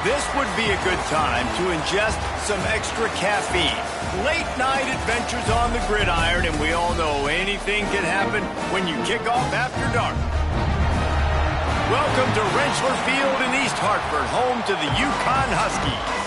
This would be a good time to ingest some extra caffeine. Late night adventures on the gridiron, and we all know anything can happen when you kick off after dark. Welcome to Rentschler Field in East Hartford, home to the Uconn Huskies.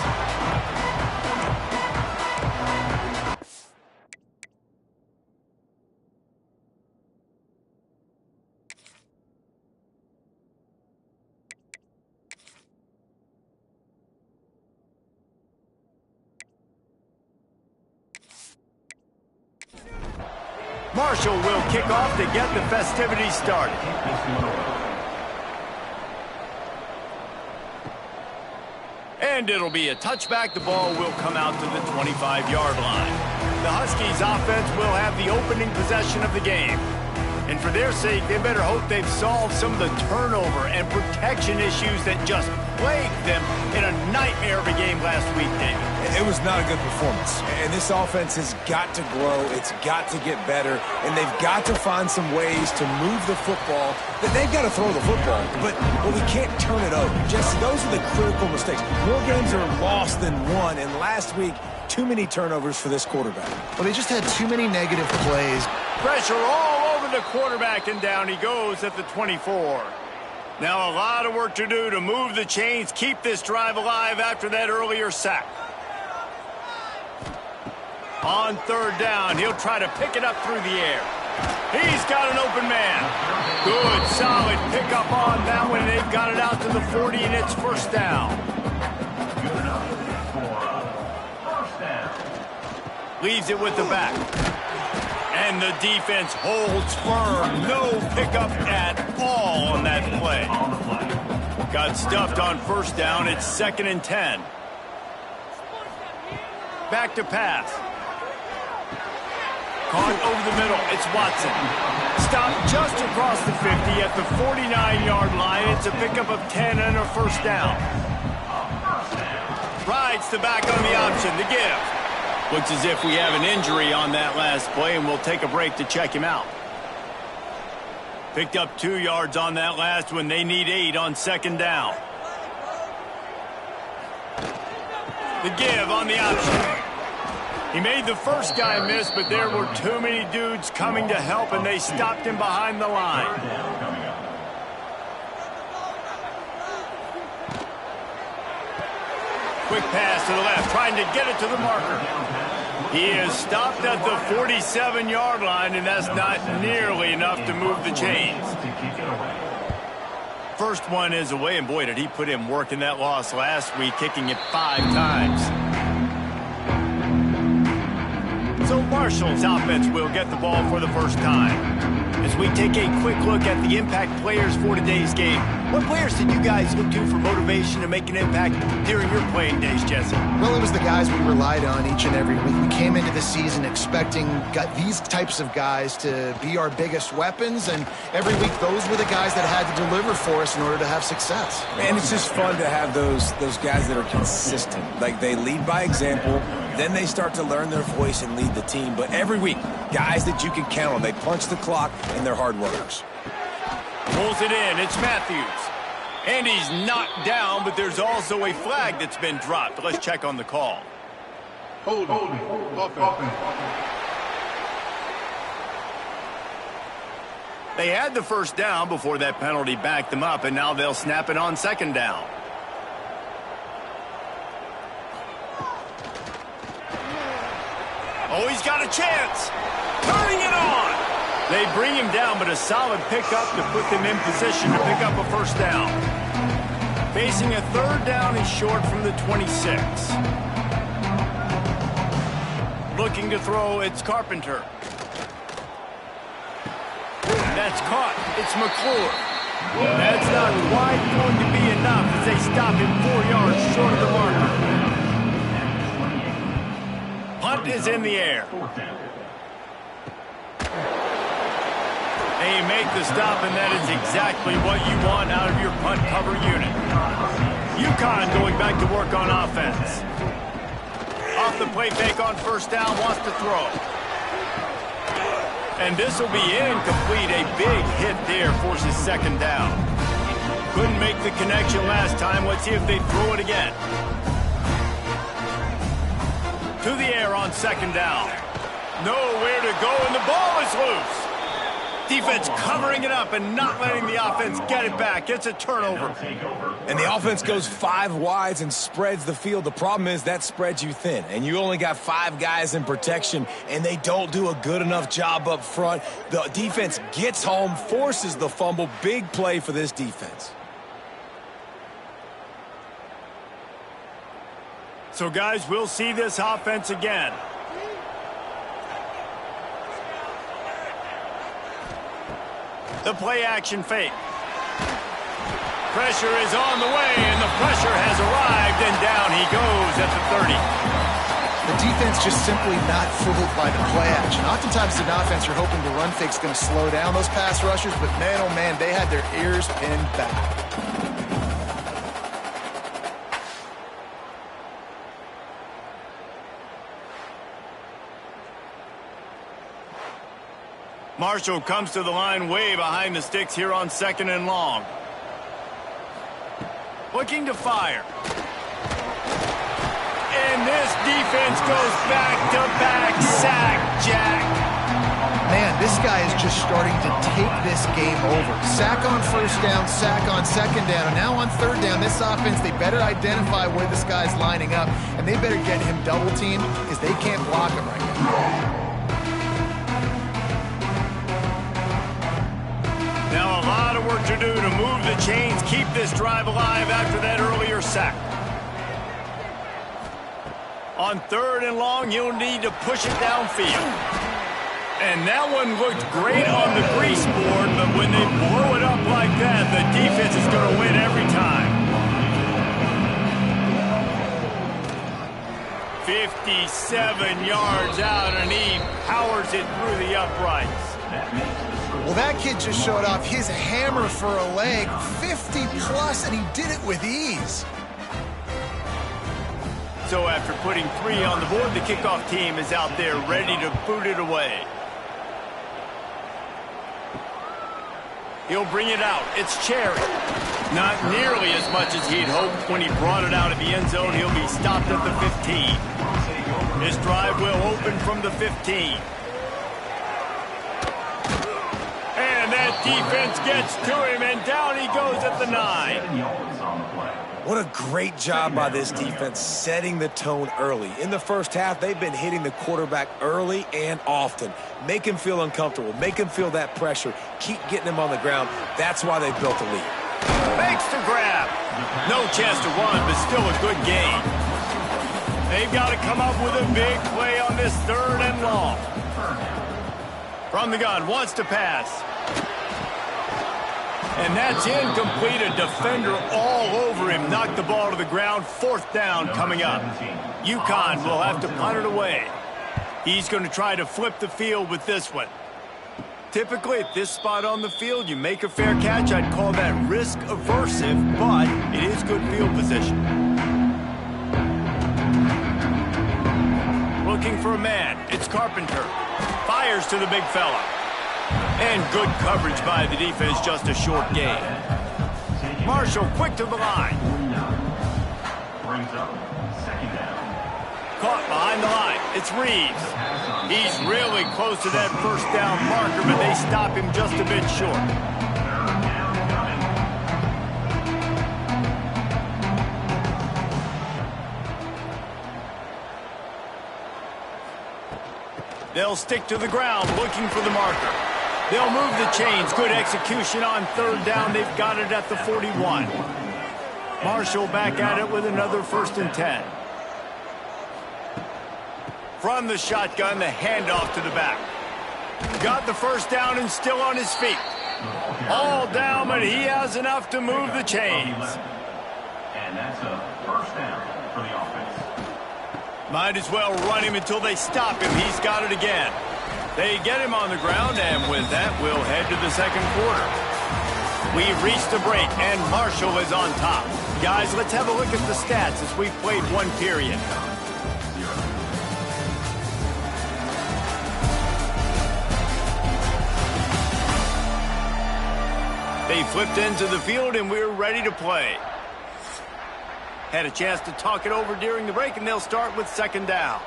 Marshall will kick off to get the festivities started. And it'll be a touchback. The ball will come out to the 25-yard line. The Huskies offense will have the opening possession of the game. And for their sake, they better hope they've solved some of the turnover and protection issues that just plagued them in a nightmare of a game last week, David. It was not a good performance. And this offense has got to grow. It's got to get better. And they've got to find some ways to move the football. They've got to throw the football. But we can't turn it over. Jesse, those are the critical mistakes. More games are lost than won. And last week, too many turnovers for this quarterback. Well, they just had too many negative plays. Pressure all over the quarterback, and down he goes at the 24. Now a lot of work to do to move the chains, keep this drive alive after that earlier sack. On third down, he'll try to pick it up through the air. He's got an open man. Good, solid pickup on that one. They've got it out to the 40, and it's first down. Leaves it with the back. And the defense holds firm. No pickup at all on that play. Got stuffed on first down. It's 2nd and 10. Back to pass. Caught over the middle. It's Watson. Stopped just across the 50 at the 49-yard line. It's a pickup of 10 and a first down. Rides the back on the option. The give. Looks as if we have an injury on that last play, and we'll take a break to check him out. Picked up 2 yards on that last one. They need 8 on 2nd down. The give on the option. He made the first guy miss, but there were too many dudes coming to help, and they stopped him behind the line. Quick pass to the left, trying to get it to the marker. He is stopped at the 47-yard line, and that's not nearly enough to move the chains. First one is away, and boy, did he put in work in that loss last week, kicking it 5 times. So Marshall's offense will get the ball for the first time. As we take a quick look at the impact players for today's game, what players did you guys look to for motivation to make an impact during your playing days, Jesse? Well, it was the guys we relied on each and every week. We came into the season expecting these types of guys to be our biggest weapons, and every week those were the guys that had to deliver for us in order to have success. And it's just fun to have those guys that are consistent. Like, they lead by example, then they start to learn their voice and lead the team. But every week, guys that you can count on. They punch the clock, and they're hard workers. Pulls it in. It's Matthews. And he's knocked down, but there's also a flag that's been dropped. Let's check on the call. Holding. Offense. They had the first down before that penalty backed them up, and now they'll snap it on 2nd down. Oh, he's got a chance. Turning it on. They bring him down, but a solid pickup to put them in position to pick up a first down. Facing a 3rd down and short from the 26. Looking to throw, it's Carpenter. That's caught. It's McClure. That's not quite going to be enough as they stop him 4 yards short of the marker. Punt is in the air. They make the stop, and that is exactly what you want out of your punt cover unit. Uconn going back to work on offense. Off the play fake on first down, wants to throw. And this will be incomplete. A big hit there forces 2nd down. Couldn't make the connection last time. Let's see if they throw it again. To the air on second down. Nowhere to go, and the ball is loose. Defense covering it up and not letting the offense get it back. It's a turnover. And the offense goes 5 wides and spreads the field. The problem is that spreads you thin, and you only got 5 guys in protection, and they don't do a good enough job up front. The defense gets home, forces the fumble. Big play for this defense. So, guys, we'll see this offense again. The play-action fake. Pressure is on the way, and the pressure has arrived, and down he goes at the 30. The defense just simply not fooled by the play action. Oftentimes, the offense are hoping the run fake's going to slow down those pass rushers, but man, oh man, they had their ears pinned back. Marshal comes to the line way behind the sticks here on second and long. Looking to fire. And this defense goes back-to-back sack, Jack. Man, this guy is just starting to take this game over. Sack on first down, sack on second down, and now on third down, this offense, they better identify where this guy's lining up, and they better get him double-teamed because they can't block him right now. Now a lot of work to do to move the chains, keep this drive alive after that earlier sack. On third and long, you'll need to push it downfield. And that one looked great on the grease board, but when they blow it up like that, the defense is going to win every time. 57 yards out, and he powers it through the uprights. Well, that kid just showed off his hammer for a leg, 50-plus, and he did it with ease. So after putting 3 on the board, the kickoff team is out there ready to boot it away. He'll bring it out. It's Cherry. Not nearly as much as he'd hoped when he brought it out of the end zone. He'll be stopped at the 15. This drive will open from the 15. And that defense gets to him, and down he goes at the 9. What a great job by this defense setting the tone early. In the first half, they've been hitting the quarterback early and often. Make him feel uncomfortable. Make him feel that pressure. Keep getting him on the ground. That's why they built a lead. Makes the grab. No chance to run, but still a good game. They've got to come up with a big play on this third and long. From the gun, wants to pass. And that's incomplete. A defender all over him. Knocked the ball to the ground. Fourth down coming up. Uconn will have to punt it away. He's going to try to flip the field with this one. Typically, at this spot on the field, you make a fair catch. I'd call that risk aversive, but it is good field position. Looking for a man. It's Carpenter. Fires to the big fella. And good coverage by the defense, just a short gain. Marshal quick to the line. Caught behind the line. It's Reeves. He's really close to that first down marker, but they stop him just a bit short. They'll stick to the ground looking for the marker. They'll move the chains. Good execution on third down. They've got it at the 41. Marshal back at it with another 1st and 10. From the shotgun, the handoff to the back. Got the first down and still on his feet. All down, but he has enough to move the chains. And that's a first down for the offense. Might as well run him until they stop him. He's got it again. They get him on the ground, and with that, we'll head to the second quarter. We've reached a break, and Marshal is on top. Guys, let's have a look at the stats as we've played one period. They flipped into the field, and we're ready to play. Had a chance to talk it over during the break, and they'll start with second down.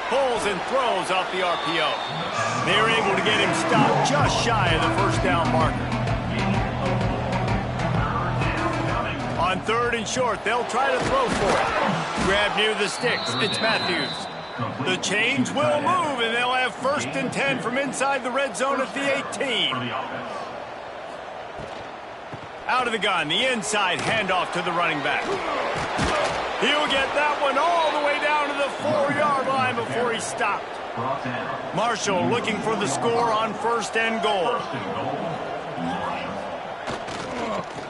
Pulls and throws off the RPO. They're able to get him stopped just shy of the first down marker. On third and short, they'll try to throw for it. Grab near the sticks. It's Matthews. The chains will move, and they'll have first and 10 from inside the red zone at the 18. Out of the gun, the inside handoff to the running back. He'll get that one all the way down to the 4-yard line before he's stopped. Marshal looking for the score on first and goal.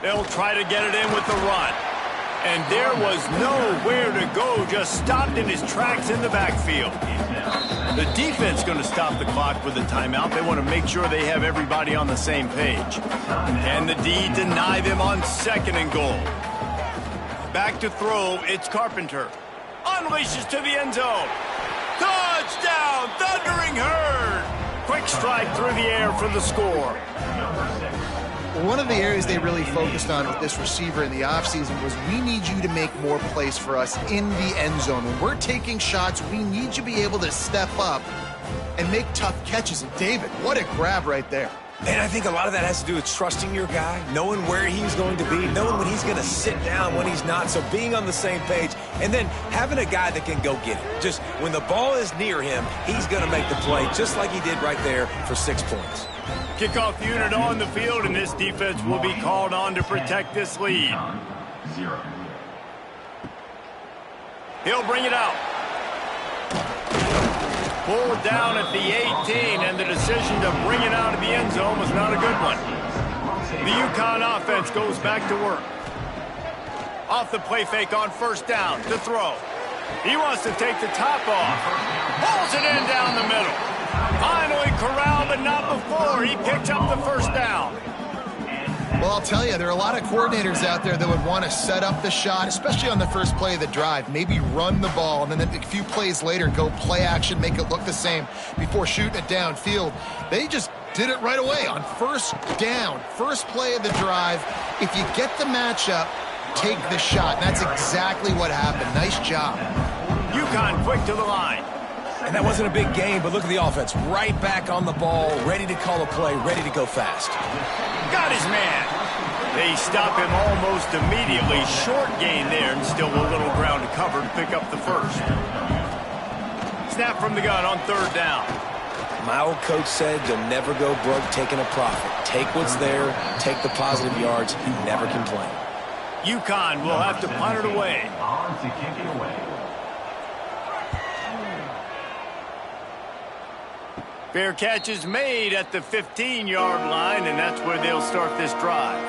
They'll try to get it in with the run. And there was nowhere to go, just stopped in his tracks in the backfield. The defense going to stop the clock with a timeout. They want to make sure they have everybody on the same page. And the D deny them on second and goal. Back to throw, it's Carpenter. Unleashes to the end zone. Touchdown, Thundering Herd! Quick strike through the air for the score. One of the areas they really focused on with this receiver in the offseason was we need you to make more plays for us in the end zone. When we're taking shots, we need you to be able to step up and make tough catches. And David, what a grab right there. And I think a lot of that has to do with trusting your guy, knowing where he's going to be, knowing when he's going to sit down, when he's not. So being on the same page, and then having a guy that can go get it. Just when the ball is near him, he's going to make the play just like he did right there for 6 points. Kickoff unit on the field, and this defense will be called on to protect this lead. He'll bring it out. Pulled down at the 18, and the decision to bring it out of the end zone was not a good one. The Uconn offense goes back to work. Off the play fake on first down to throw. He wants to take the top off. Pulls it in down the middle. Finally corralled, but not before. He picks up the first down. Well, I'll tell you, there are a lot of coordinators out there that would want to set up the shot, especially on the first play of the drive, maybe run the ball, and then a few plays later go play action, make it look the same before shooting it downfield. They just did it right away on first down, first play of the drive. If you get the matchup, take the shot. And that's exactly what happened. Nice job. Uconn quick to the line. And that wasn't a big game, but look at the offense. Right back on the ball, ready to call a play, ready to go fast. Got his man. They stop him almost immediately. Short gain there, and still a little ground to cover to pick up the first. Snap from the gun on third down. My old coach said you'll never go broke taking a profit. Take what's there, take the positive yards, and never complain. Uconn will have to punt it away. On to kick it away. Fair catch is made at the 15-yard line, and that's where they'll start this drive.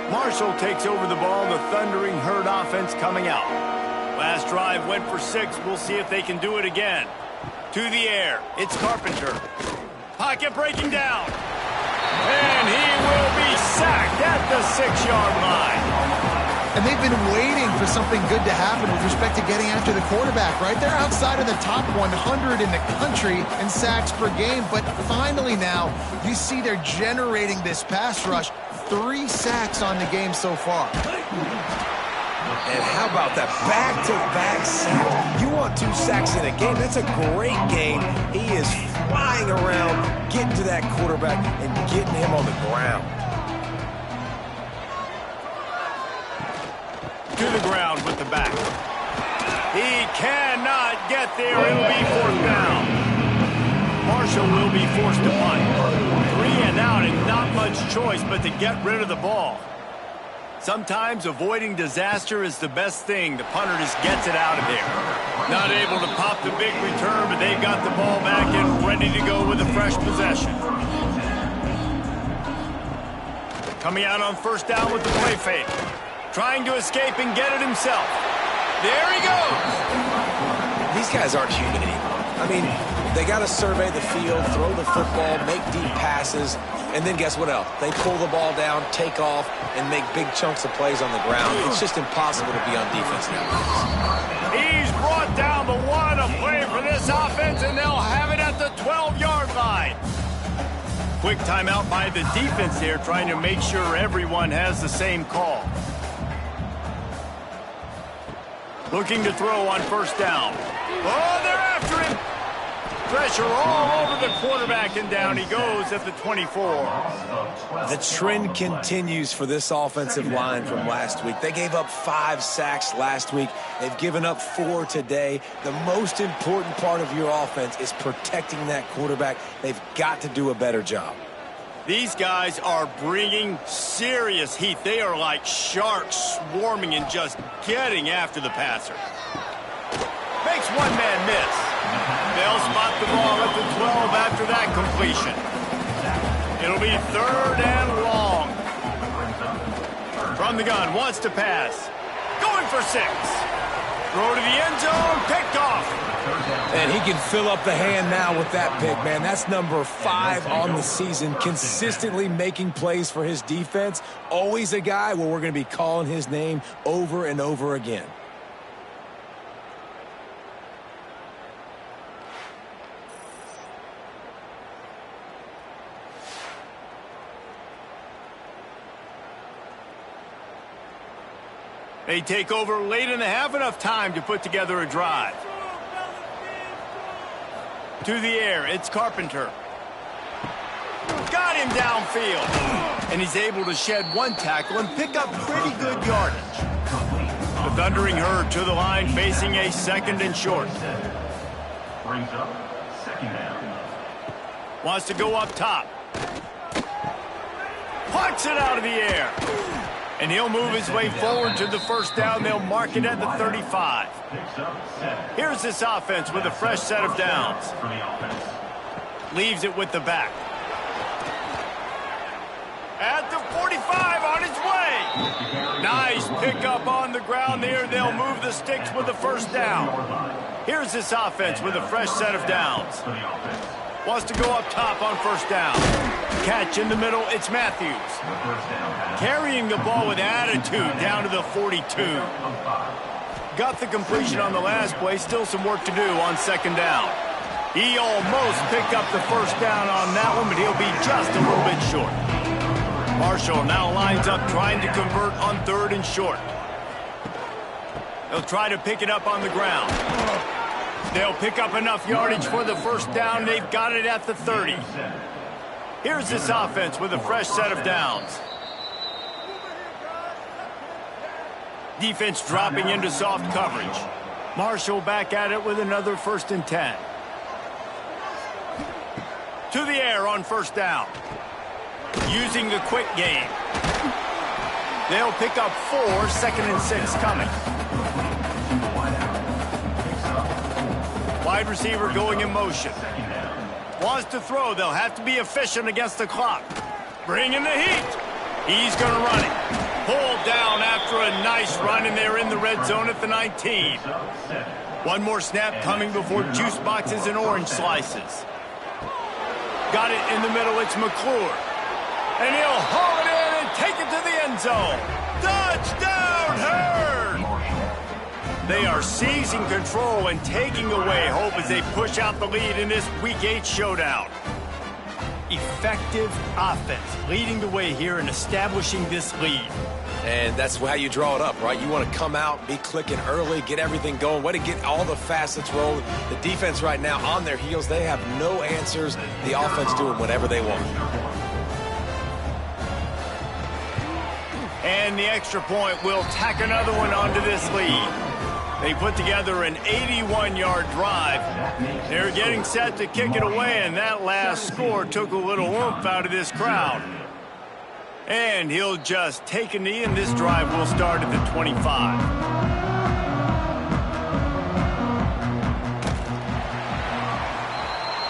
Marshall takes over the ball, the Thundering Herd offense coming out. Last drive went for 6. We'll see if they can do it again. To the air, it's Carpenter. Pocket breaking down. And he will be sacked at the 6-yard line. And they've been waiting for something good to happen with respect to getting after the quarterback, right? They're outside of the top 100 in the country in sacks per game, but finally now you see they're generating this pass rush. 3 sacks on the game so far. And how about that back-to-back sack? You want 2 sacks in a game, that's a great game. He is flying around, getting to that quarterback and getting him on the ground. To the ground with the back. He cannot get there. It'll be fourth down. Marshall will be forced to punt. 3 and out, and not much choice but to get rid of the ball. Sometimes avoiding disaster is the best thing. The punter just gets it out of there. Not able to pop the big return, but they've got the ball back and ready to go with a fresh possession. Coming out on first down with the play fake. Trying to escape and get it himself. There he goes. These guys aren't human anymore. I mean, they got to survey the field, throw the football, make deep passes, and then guess what else? They pull the ball down, take off, and make big chunks of plays on the ground. It's just impossible to be on defense nowadays. He's brought down the one, a play for this offense, and they'll have it at the 12-yard line. Quick timeout by the defense there, trying to make sure everyone has the same call. Looking to throw on first down. Oh, they're after him. Pressure all over the quarterback, and down he goes at the 24. The trend continues for this offensive line from last week. They gave up 5 sacks last week. They've given up 4 today. The most important part of your offense is protecting that quarterback. They've got to do a better job. These guys are bringing serious heat. They are like sharks swarming and just getting after the passer. Makes one man miss. They'll spot the ball at the 12 after that completion. It'll be 3rd and long. From the gun, wants to pass. Going for 6. Throw to the end zone, picked off. And he can fill up the hand now with that pick, man. That's number 5 on the season, consistently making plays for his defense. Always a guy where we're going to be calling his name over and over again. They take over late in the half, enough time to put together a drive. To the air, it's Carpenter. Got him downfield. And he's able to shed 1 tackle and pick up pretty good yardage. The Thundering Herd to the line, facing a 2nd and short. Brings up 2nd down. Wants to go up top. Plucks it out of the air. And he'll move his way forward to the first down. They'll mark it at the 35. Here's this offense with a fresh set of downs. Leaves it with the back. At the 45, on his way. Nice pickup on the ground there. They'll move the sticks with the first down. Here's this offense with a fresh set of downs. Wants to go up top on first down. Catch in the middle, it's Matthews. Carrying the ball with attitude down to the 42. Got the completion on the last play, still some work to do on 2nd down. He almost picked up the first down on that one, but he'll be just a little bit short. Marshal now lines up trying to convert on 3rd and short. They'll try to pick it up on the ground. They'll pick up enough yardage for the first down. They've got it at the 30. Here's this offense with a fresh set of downs. Defense dropping into soft coverage. Marshal back at it with another 1st and 10. To the air on first down. Using the quick game. They'll pick up 4, 2nd and 6 coming. Wide receiver going in motion. Wants to throw. They'll have to be efficient against the clock. Bringing the heat. He's going to run it. Pulled down after a nice run, and they're in the red zone at the 19. 1 more snap coming before juice boxes and orange slices. Got it in the middle. It's McClure. And he'll haul it in and take it to the end zone. Touchdown, Herd! They are seizing control and taking away hope as they push out the lead in this Week 8 showdown. Effective offense leading the way here and establishing this lead. And that's how you draw it up, right? You want to come out, be clicking early, get everything going, way to get all the facets rolling. The defense right now on their heels, they have no answers. The offense doing whatever they want. And the extra point will tack another one onto this lead. They put together an 81-yard drive. They're getting set to kick it away, and that last score took a little oomph out of this crowd. And he'll just take a knee, and this drive will start at the 25.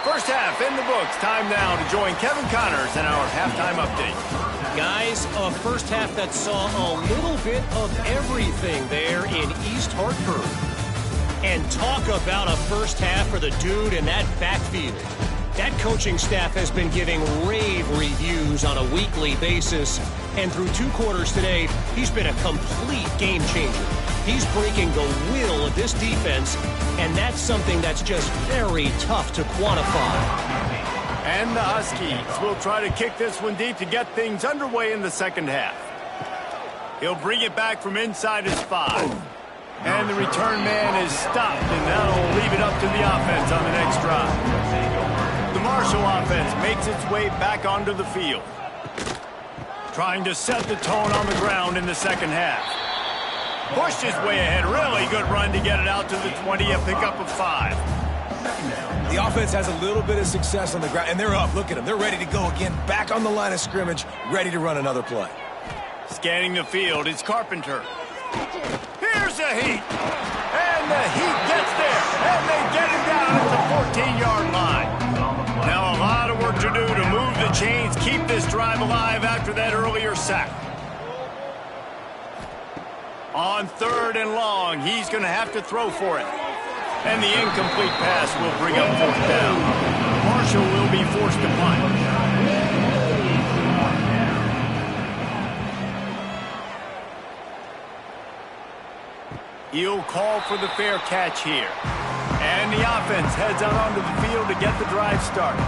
First half in the books. Time now to join Kevin Connors in our halftime update. Guys, a first half that saw a little bit of everything there in East Hartford. And talk about a first half for the dude in that backfield. That coaching staff has been giving rave reviews on a weekly basis. And through 2 quarters today, he's been a complete game changer. He's breaking the will of this defense, and that's something that's just very tough to quantify. And the Huskies will try to kick this one deep to get things underway in the second half. He'll bring it back from inside his 5. And the return man is stopped, and that'll leave it up to the offense on the next drive. The Marshal offense makes its way back onto the field, trying to set the tone on the ground in the second half. Pushed his way ahead. Really good run to get it out to the 20, a pickup of 5. The offense has a little bit of success on the ground, and they're up. Look at them. They're ready to go again, back on the line of scrimmage, ready to run another play. Scanning the field, it's Carpenter. Here's the heat. And the heat gets there. And they get him down at the 14-yard line. Now a lot of work to do to move the chains, keep this drive alive after that earlier sack. On 3rd and long, he's going to have to throw for it. And the incomplete pass will bring up 4th down. Marshall will be forced to punt. He'll call for the fair catch here. And the offense heads out onto the field to get the drive started.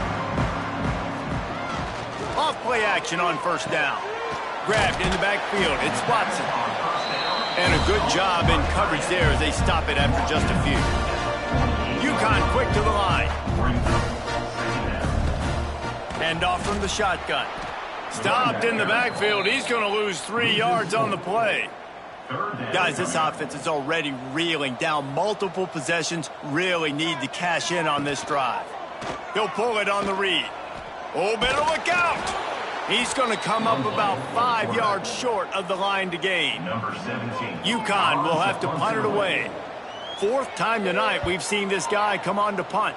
Off play action on 1st down. Grabbed in the backfield. It's Watson. And a good job in coverage there as they stop it after just a few. Uconn quick to the line. Hand off from the shotgun. Stopped in the backfield. He's going to lose 3 yards on the play. Guys, this offense is already reeling down multiple possessions. Really need to cash in on this drive. He'll pull it on the read. Oh, better look out. He's going to come up about 5 yards short of the line to gain. Uconn will have to punt it away. 4th time tonight we've seen this guy come on to punt.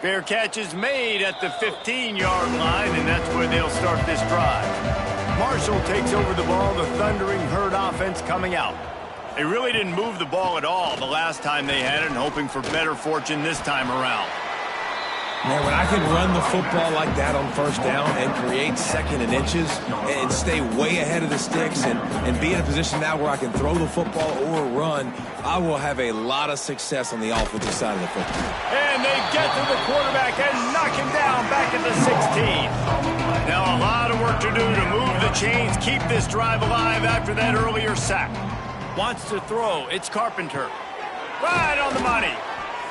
Fair catch is made at the 15-yard line, and that's where they'll start this drive. Marshall takes over the ball, the Thundering Herd offense coming out. They really didn't move the ball at all the last time they had it, and hoping for better fortune this time around. Man, when I can run the football like that on 1st down and create 2nd and inches and stay way ahead of the sticks and be in a position now where I can throw the football or run, I will have a lot of success on the offensive side of the football. And they get to the quarterback and knock him down back at the 16. Now a lot of work to do to move the chains, keep this drive alive after that earlier sack. Wants to throw. It's Carpenter. Right on the money.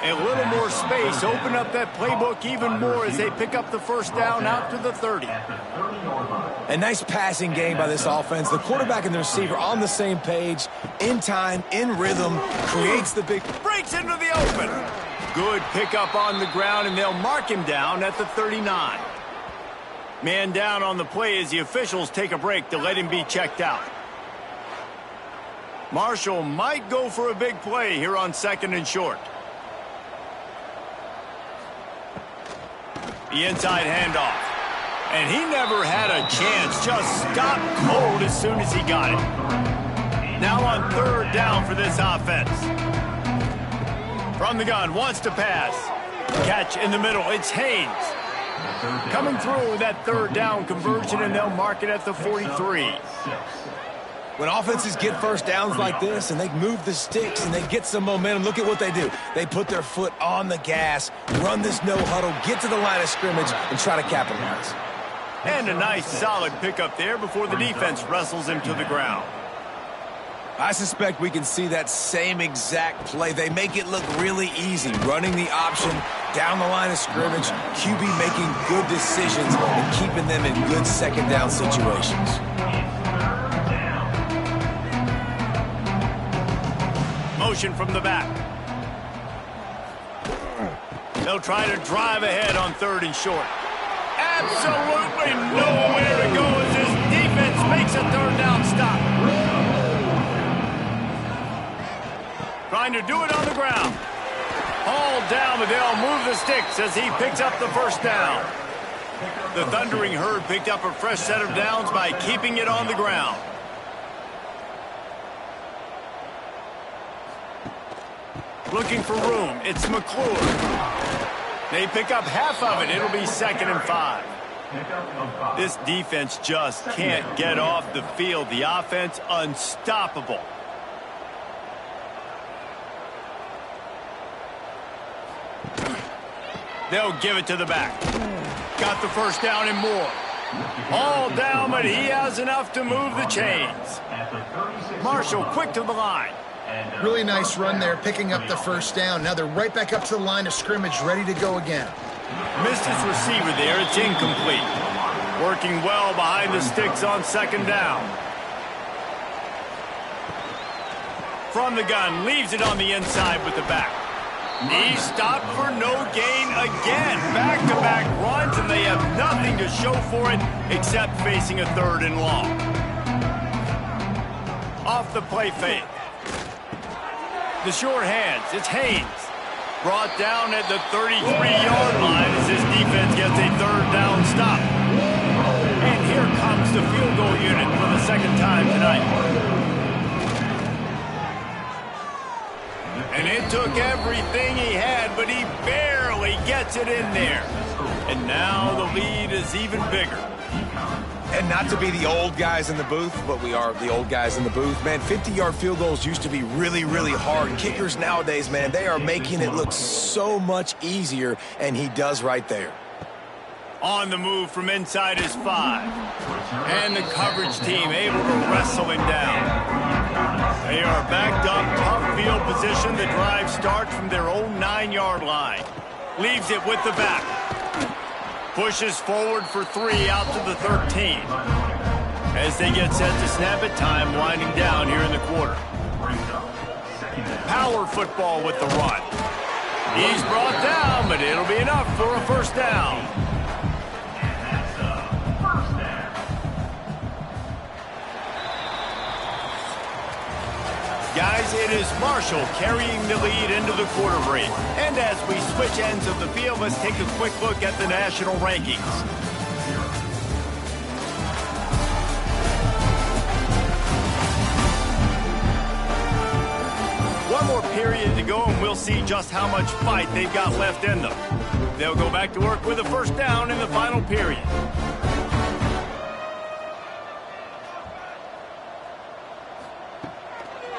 A little more space, open up that playbook even more as they pick up the 1st down out to the 30. A nice passing game by this offense. The quarterback and the receiver on the same page, in time, in rhythm, creates the big... Breaks into the open. Good pickup on the ground, and they'll mark him down at the 39. Man down on the play as the officials take a break to let him be checked out. Marshall might go for a big play here on 2nd and short. The inside handoff. And he never had a chance. Just stopped cold as soon as he got it. Now on 3rd down for this offense. From the gun, wants to pass. Catch in the middle. It's Haynes. Coming through with that 3rd down conversion, and they'll mark it at the 43. When offenses get 1st downs like this and they move the sticks and they get some momentum, look at what they do. They put their foot on the gas, run this no huddle, get to the line of scrimmage, and try to capitalize. And a nice solid pickup there before the defense wrestles him to the ground. I suspect we can see that same exact play. They make it look really easy, running the option down the line of scrimmage, QB making good decisions and keeping them in good 2nd down situations. Motion from the back. They'll try to drive ahead on 3rd and short. Absolutely nowhere to go as this defense makes a 3rd down stop. Trying to do it on the ground. Hauled down, but they'll move the sticks as he picks up the 1st down. The Thundering Herd picked up a fresh set of downs by keeping it on the ground. Looking for room. It's McClure. They pick up half of it. It'll be 2nd and 5. This defense just can't get off the field. The offense unstoppable. They'll give it to the back. Got the first down and more. All down, but he has enough to move the chains. Marshal quick to the line. Really nice run there, picking up the first down. Now they're right back up to the line of scrimmage, ready to go again. Missed his receiver there. It's incomplete. Working well behind the sticks on second down. From the gun, leaves it on the inside with the back. He stopped for no gain again. Back-to-back runs, and they have nothing to show for it except facing a third and long. Off the play fake. The short hands, it's Haynes. Brought down at the 33-yard line as his defense gets a third down stop. And here comes the field goal unit for the second time tonight. And it took everything he had, but he barely gets it in there. And now the lead is even bigger. And not to be the old guys in the booth, but we are the old guys in the booth. Man, 50-yard field goals used to be really, really hard. Kickers nowadays, man, they are making it look so much easier, and he does right there. On the move from inside his 5. And the coverage team able to wrestle him down. They are backed up, tough field position. The drive starts from their own 9-yard line. Leaves it with the back. Pushes forward for 3 out to the 13. As they get set to snap it, time winding down here in the quarter. Power football with the run. He's brought down, but it'll be enough for a first down. Guys, it is Marshall carrying the lead into the quarter break. And as we switch ends of the field, let's take a quick look at the national rankings. One more period to go, and we'll see just how much fight they've got left in them. They'll go back to work with a first down in the final period.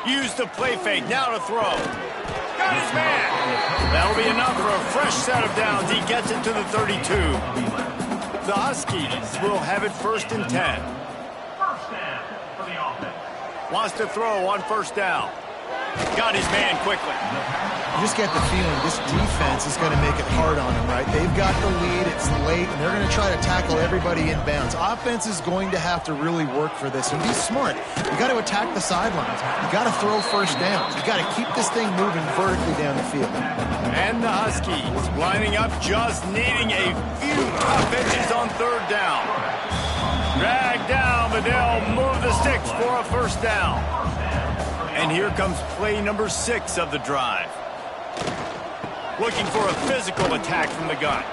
Use the play fake, now to throw. Got his man. That'll be enough for a fresh set of downs. He gets it to the 32. The Huskies will have it 1st and 10. First down for the offense. Wants to throw on first down. Got his man quickly. You just get the feeling this defense is going to make it hard on them, right? They've got the lead, it's late, and they're going to try to tackle everybody in bounds. Offense is going to have to really work for this and be smart. You got to attack the sidelines. You got to throw first downs. You got to keep this thing moving vertically down the field. And the Huskies lining up, just needing a few tough edges on third down. Dragged down, but they'll move the sticks for a first down. And here comes play number 6 of the drive. Looking for a physical attack from the gun.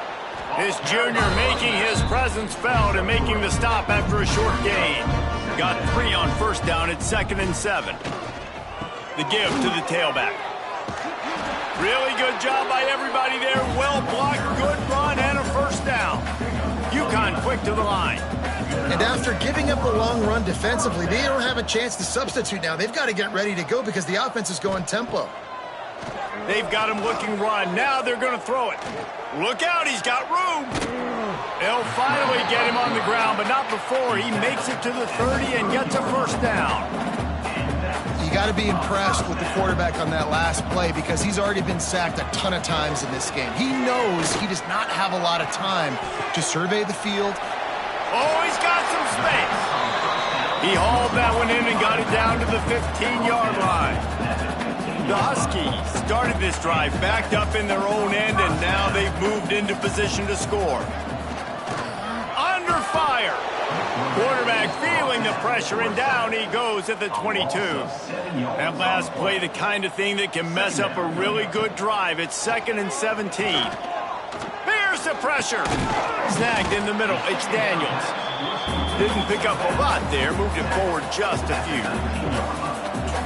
This junior making his presence felt and making the stop after a short gain. Got 3 on first down at 2nd and 7. The give to the tailback. Really good job by everybody there. Well blocked, good run, and a first down. Uconn quick to the line. And after giving up a long run defensively, they don't have a chance to substitute now. They've got to get ready to go because the offense is going tempo. They've got him looking run. Now they're going to throw it. Look out, he's got room. They'll finally get him on the ground, but not before he makes it to the 30 and gets a first down. You got to be impressed with the quarterback on that last play because he's already been sacked a ton of times in this game. He knows he does not have a lot of time to survey the field. Oh, he's got some space. He hauled that one in and got it down to the 15-yard line. The Huskies started this drive backed up in their own end, and now they've moved into position to score. Under fire. Quarterback feeling the pressure, and down he goes at the 22. That last play, the kind of thing that can mess up a really good drive. It's 2nd and 17. Here's the pressure. Snagged in the middle. It's Daniels. Didn't pick up a lot there. Moved it forward just a few.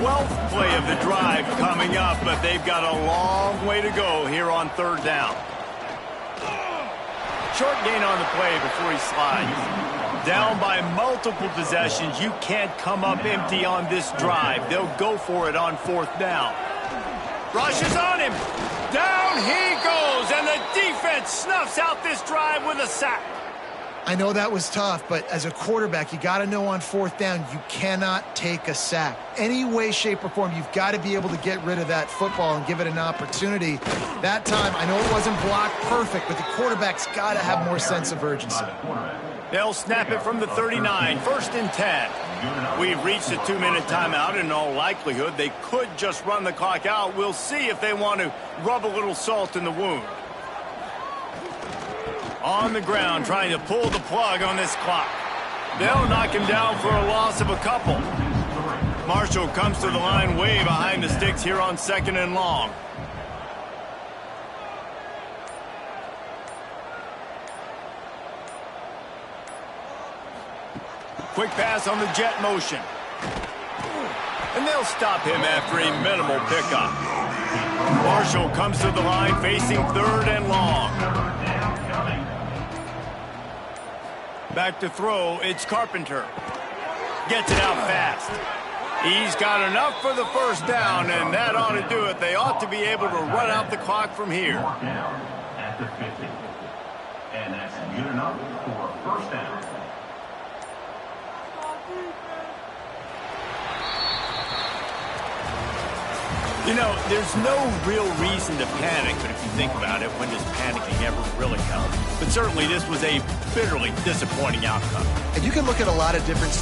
12th play of the drive coming up, but they've got a long way to go here on third down. Short gain on the play before he slides. Down by multiple possessions. You can't come up empty on this drive. They'll go for it on 4th down. Rushes on him. Down he goes, and the defense and snuffs out this drive with a sack. I know that was tough, but as a quarterback, you got to know on fourth down, you cannot take a sack. Any way, shape, or form, you've got to be able to get rid of that football and give it an opportunity. That time, I know it wasn't blocked perfect, but the quarterback's got to have more sense of urgency. They'll snap it from the 39, 1st and 10. We've reached a 2-minute timeout. In all likelihood, they could just run the clock out. We'll see if they want to rub a little salt in the wound. On the ground, trying to pull the plug on this clock. They'll knock him down for a loss of a couple. Marshall comes to the line way behind the sticks here on 2nd and long. Quick pass on the jet motion. And they'll stop him after a minimal pickup. Marshall comes to the line facing 3rd and long. Back to throw, it's Carpenter. Gets it out fast. He's got enough for the 1st down, and that ought to do it. They ought to be able to run out the clock from here. Down at the 50. And that's good enough for a 1st down. You know, there's no real reason to panic, but if you think about it, when does panicking ever really come? But certainly this was a bitterly disappointing outcome. And you can look at a lot of different